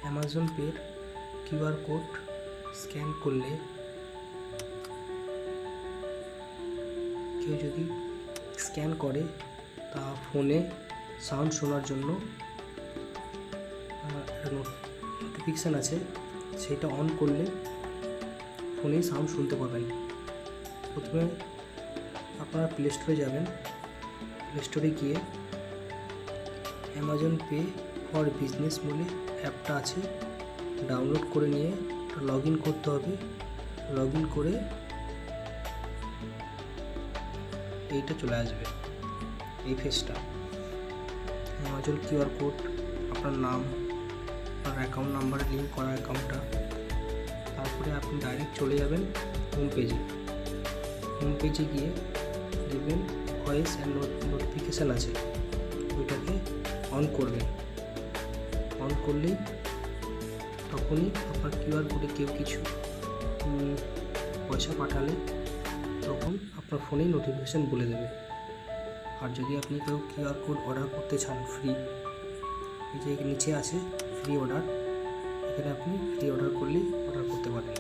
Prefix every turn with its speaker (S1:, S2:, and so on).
S1: Amazon পের QR code scan করলে কেউ যদি স্ক্যান করে তা ফোনে সাউন্ড শোনার জন্য নোটিফিকেশান আছে, সেটা অন করলে ফোনেই সাউন্ড শুনতে পাবেন। প্রথমে আপনারা প্লে স্টোরে যাবেন, প্লে স্টোরে গিয়ে অ্যামাজন পে ফর বিজনেস বলে অ্যাপটা আছে, ডাউনলোড করে নিয়ে লগ ইন করতে হবে। লগ ইন করে এইটা চলে আসবে, এই ফেসটা। অ্যামাজন কিউআর কোড, আপনার নাম, আপনার অ্যাকাউন্ট নাম্বারে লিঙ্ক করা অ্যাকাউন্টটা। তারপরে আপনি ডাইরেক্ট চলে যাবেন হোম পেজে। হোম পেজে গিয়ে দেখবেন ভয়েস অ্যান্ড নোটিফিকেশান আছে, ওইটাকে অন করবেন। অন করলেই তখনই আপনার কিউআর কোডে কেউ কিছু পয়সা পাঠালে তখন আপনার ফোনেই নোটিফিকেশান বলে দেবে। আর যদি আপনি কেউ কিউআর কোড অর্ডার করতে চান ফ্রি, এই যে নিচে আছে ফ্রি অর্ডার, এখানে আপনি ফ্রি অর্ডার করলেই অর্ডার করতে পারেন।